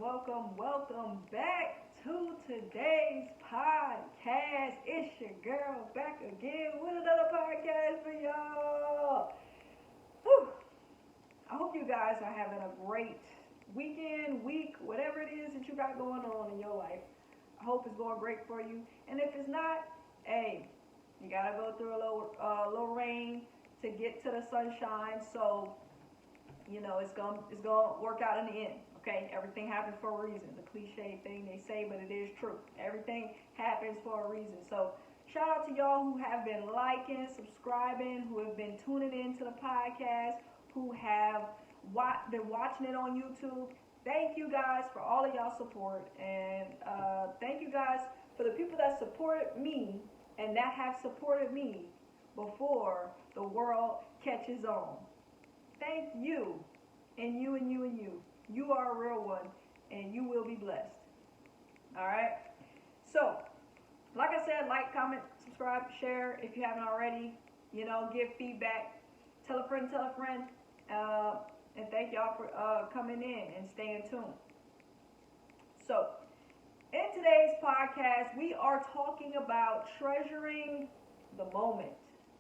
welcome back to today's podcast. It's your girl back again with another podcast for y'all. Whew. I hope you guys are having a great weekend, week, whatever it is that you got going on in your life. I hope it's going great for you. And if it's not, hey, you gotta go through a little rain to get to the sunshine. So it's gonna work out in the end. Okay, everything happens for a reason. The cliche thing they say, but it is true. Everything happens for a reason. So shout out to y'all who have been liking, subscribing, who have been tuning in to the podcast, who have been watching it on YouTube. Thank you guys for all of y'all support, and thank you guys for the people that supported me and that have supported me before the world catches on. Thank you, and you and you and you. You are a real one, and you will be blessed. All right? So, like I said, like, comment, subscribe, share if you haven't already. Give feedback. Tell a friend, and thank y'all for coming in and staying tuned. So, in today's podcast, we are talking about treasuring the moment.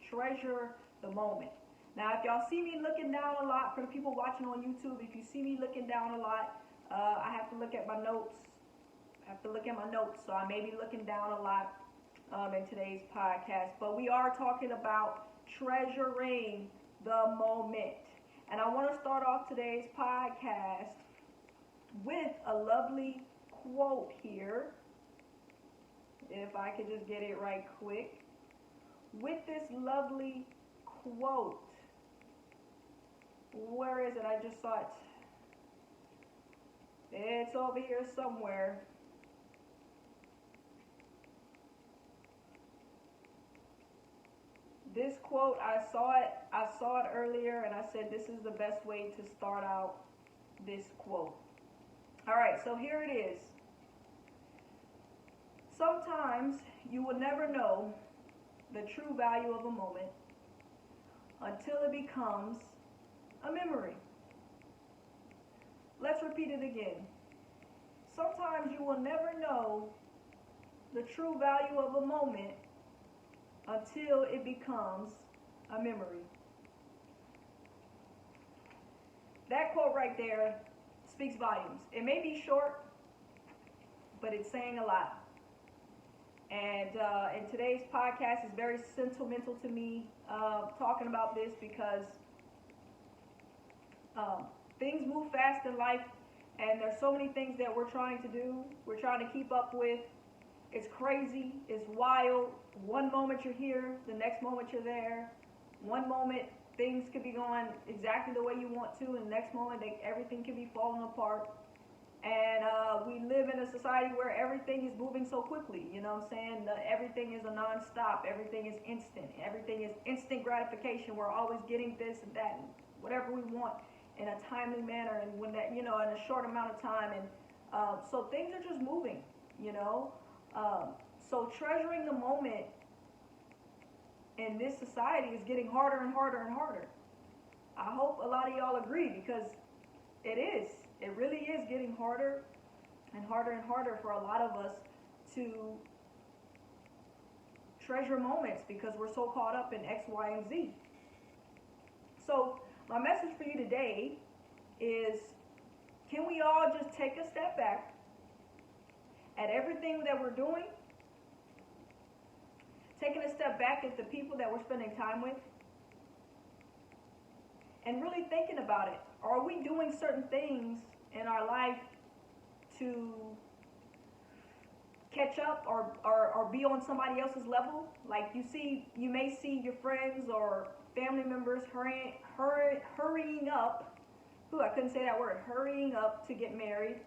Treasure the moment. Now, if y'all see me looking down a lot, for the people watching on YouTube, if you see me looking down a lot, I have to look at my notes. So I may be looking down a lot in today's podcast. But we are talking about treasuring the moment. And I want to start off today's podcast with a lovely quote here. If I could just get it right quick. With this lovely quote. Where is it? I just saw it. It's over here somewhere. This quote, I saw it earlier, and I said this is the best way to start out this quote. All right, so here it is. Sometimes you will never know the true value of a moment until it becomes a memory. Let's repeat it again. Sometimes you will never know the true value of a moment until it becomes a memory. That quote right there speaks volumes. It may be short, but it's saying a lot. And today's podcast is very sentimental to me, talking about this because things move fast in life, and there's so many things that we're trying to do. We're trying to keep up with. It's crazy. It's wild. One moment you're here, the next moment you're there. One moment things could be going exactly the way you want to, and the next moment everything could be falling apart. And we live in a society where everything is moving so quickly. You know what I'm saying? Everything is a non-stop. Everything is instant. Everything is instant gratification. We're always getting this and that and whatever we want in a timely manner, and when that, in a short amount of time. And so things are just moving, so treasuring the moment in this society is getting harder and harder and harder. I hope a lot of y'all agree, because it is. It really is getting harder and harder and harder for a lot of us to treasure moments because we're so caught up in X, Y, and Z. So my message for you today is, can we all just take a step back at everything that we're doing, taking a step back at the people that we're spending time with, and really thinking about it. Are we doing certain things in our life to catch up or be on somebody else's level? Like you may see your friends or family members hurrying up. I couldn't say that word. Hurrying up to get married,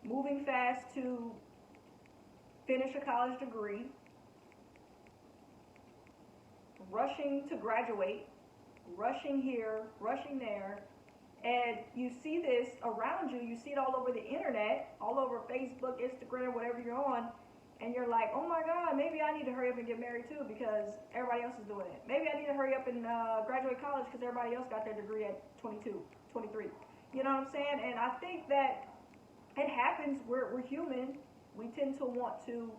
moving fast to finish a college degree, rushing to graduate, rushing here, rushing there. And you see this around you. You see it all over the internet, all over Facebook, Instagram, whatever you're on. And you're like, oh my God, maybe I need to hurry up and get married too because everybody else is doing it. Maybe I need to hurry up and graduate college because everybody else got their degree at 22, 23. You know what I'm saying? And I think that it happens. We're human. We tend to want to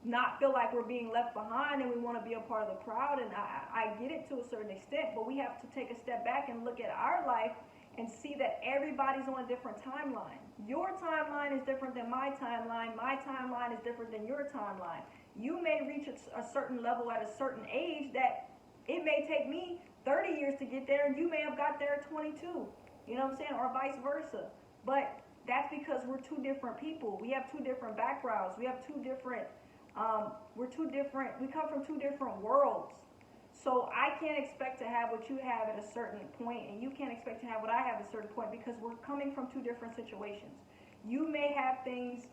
not feel like we're being left behind, and we want to be a part of the crowd. And I get it to a certain extent, but we have to take a step back and look at our life and see that everybody's on a different timeline. Your timeline is different than my timeline. My timeline is different than your timeline. You may reach a certain level at a certain age that it may take me 30 years to get there, and you may have got there at 22. You know what I'm saying? Or vice versa. But that's because we're two different people. We have two different backgrounds. We have two different, we come from two different worlds. So I can't expect to have what you have at a certain point, and you can't expect to have what I have at a certain point, because we're coming from two different situations. You may have things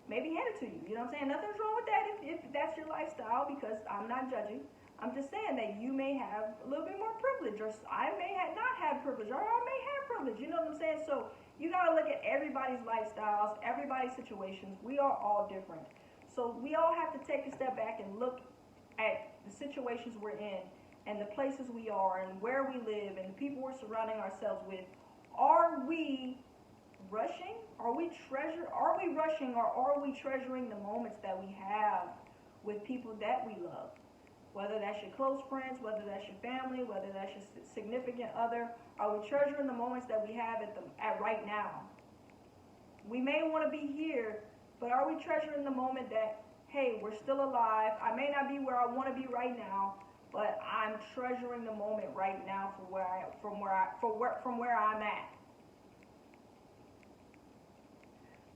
maybe handed to you. You know what I'm saying? Nothing's wrong with that if that's your lifestyle, because I'm not judging. I'm just saying that you may have a little bit more privilege, or I may not have privilege, or I may have privilege. You know what I'm saying? So you got to look at everybody's lifestyles, everybody's situations. We are all different. So we all have to take a step back and look at the situations we're in, and the places we are, and where we live, and the people we're surrounding ourselves with. Are we rushing? Are we rushing, or are we treasuring the moments that we have with people that we love? Whether that's your close friends, whether that's your family, whether that's your significant other, are we treasuring the moments that we have at right now? We may want to be here, but are we treasuring the moment that, hey, we're still alive? I may not be where I want to be right now, but I'm treasuring the moment right now from where I'm at.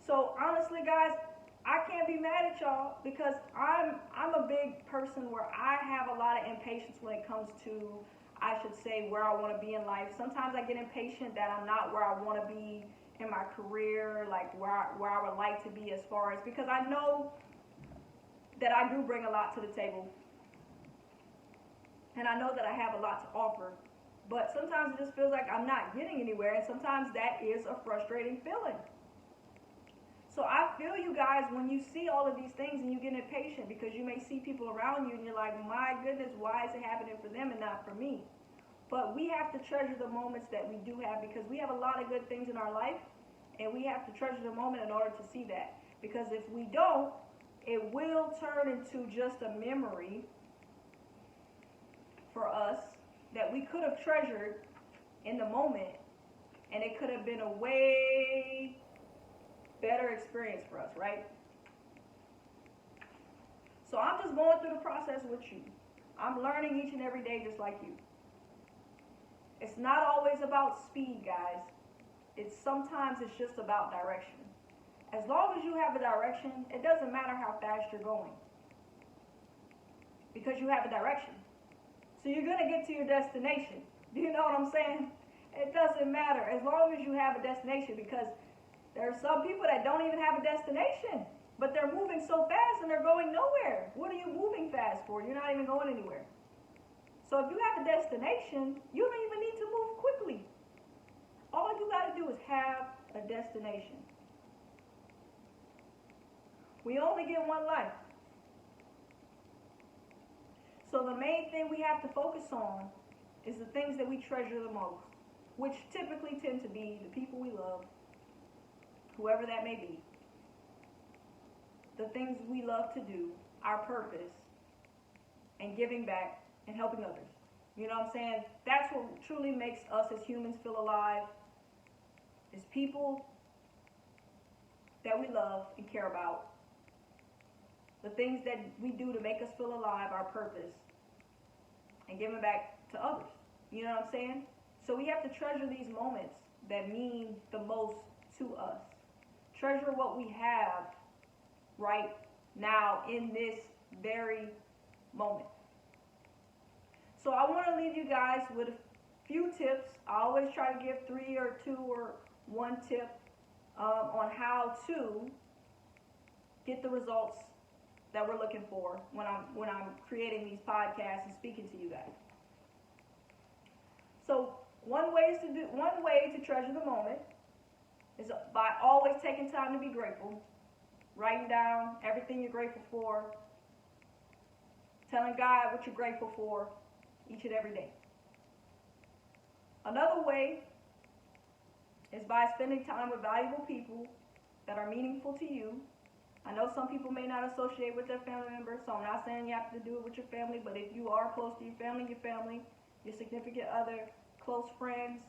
So honestly, guys, I can't be mad at y'all, because I'm a big person where I have a lot of impatience when it comes to, I should say, where I want to be in life. Sometimes I get impatient that I'm not where I want to be in my career, like where I would like to be, as far as, because I know that I do bring a lot to the table, and I know that I have a lot to offer, but sometimes it just feels like I'm not getting anywhere, and sometimes that is a frustrating feeling. So I feel you guys when you see all of these things and you get impatient, because you may see people around you and you're like, my goodness, why is it happening for them and not for me? But we have to treasure the moments that we do have, because we have a lot of good things in our life, and we have to treasure the moment in order to see that. Because if we don't, it will turn into just a memory for us that we could have treasured in the moment, and it could have been a way better experience for us, right? So I'm just going through the process with you. I'm learning each and every day just like you. It's not always about speed, guys. Sometimes it's just about direction. As long as you have a direction, it doesn't matter how fast you're going, because you have a direction. So you're going to get to your destination. Do you know what I'm saying? It doesn't matter as long as you have a destination, because there are some people that don't even have a destination, but they're moving so fast and they're going nowhere. What are you moving fast for? You're not even going anywhere. So if you have a destination, you don't even need to move quickly. All you got to do is have a destination. We only get one life. So the main thing we have to focus on is the things that we treasure the most, which typically tend to be the people we love, whoever that may be, the things we love to do, our purpose, and giving back and helping others. You know what I'm saying? That's what truly makes us as humans feel alive, is people that we love and care about, the things that we do to make us feel alive, our purpose, and giving back to others. You know what I'm saying? So we have to treasure these moments that mean the most to us. Treasure what we have right now in this very moment. So I want to leave you guys with a few tips. I always try to give 3 or 2 or 1 tip on how to get the results that we're looking for when I'm creating these podcasts and speaking to you guys. So one way to treasure the moment is by always taking time to be grateful, writing down everything you're grateful for, telling God what you're grateful for each and every day. Another way is by spending time with valuable people that are meaningful to you. I know some people may not associate with their family members, so I'm not saying you have to do it with your family, but if you are close to your family, your significant other, close friends,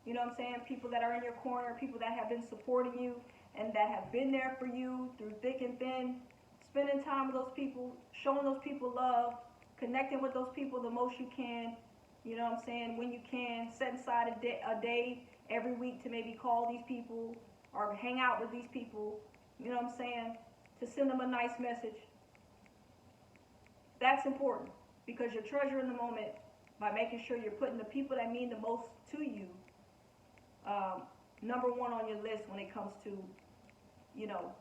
you know what I'm saying, people that are in your corner, people that have been supporting you and that have been there for you through thick and thin, spending time with those people, showing those people love, connecting with those people the most you can, you know what I'm saying, when you can, set aside a day every week to maybe call these people or hang out with these people, you know what I'm saying, to send them a nice message. That's important because you're treasuring the moment by making sure you're putting the people that mean the most to you number one on your list when it comes to, you know,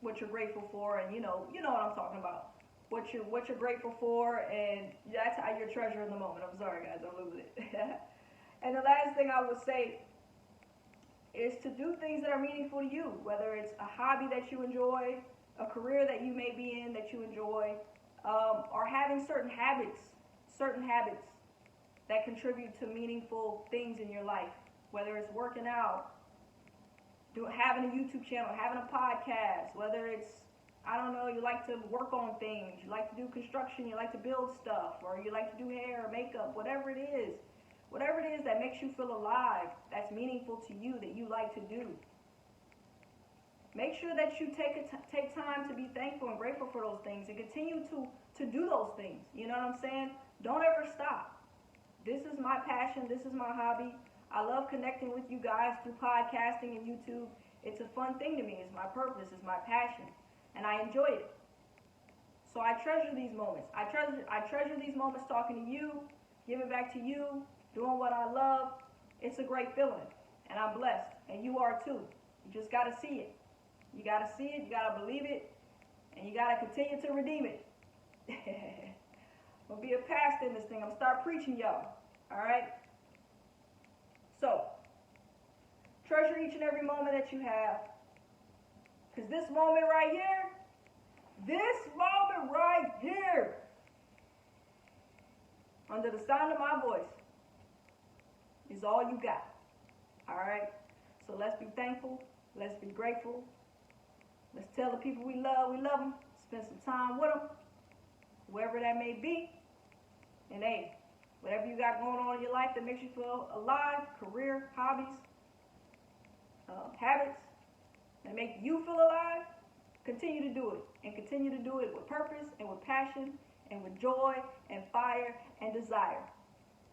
what you're grateful for, and you know what I'm talking about. What you're grateful for, and that's how you're treasuring the moment. I'm sorry, guys, I'm losing it. And the last thing I would say is to do things that are meaningful to you, whether it's a hobby that you enjoy, a career that you may be in that you enjoy, or having certain habits that contribute to meaningful things in your life, whether it's working out, having a YouTube channel, having a podcast, whether it's, I don't know, you like to work on things, you like to do construction, you like to build stuff, or you like to do hair or makeup, whatever it is that makes you feel alive, that's meaningful to you, that you like to do. Make sure that you take time to be thankful and grateful for those things and continue to do those things. You know what I'm saying? Don't ever stop. This is my passion. This is my hobby. I love connecting with you guys through podcasting and YouTube. It's a fun thing to me. It's my purpose. It's my passion. And I enjoy it. So I treasure these moments. I treasure these moments talking to you, giving back to you, doing what I love. It's a great feeling. And I'm blessed. And you are too. You just got to see it. You got to see it. You got to believe it. And you got to continue to redeem it. I'm going to be a pastor in this thing. I'm going to start preaching y'all. All right? So, treasure each and every moment that you have. Because this moment right here, under the sound of my voice, is all you got. All right? So let's be thankful. Let's be grateful. Let's tell the people we love them. Spend some time with them, whoever that may be. And hey, whatever you got going on in your life that makes you feel alive, career, hobbies, habits that make you feel alive, continue to do it. And continue to do it with purpose and with passion and with joy and fire and desire.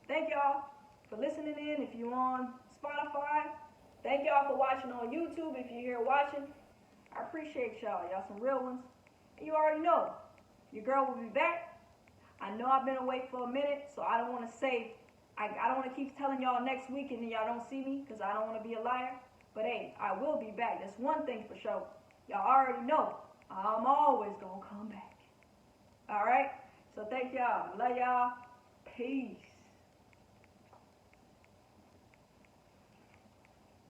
Thank y'all for listening in. If you're on Spotify, thank y'all for watching on YouTube. If you're here watching, I appreciate y'all. Y'all some real ones. And you already know, your girl will be back. I know I've been away for a minute, so I don't want to say, I don't want to keep telling y'all next week and then y'all don't see me because I don't want to be a liar. But hey, I will be back. That's one thing for sure. Y'all already know, I'm always going to come back. All right? So thank y'all. Love y'all. Peace.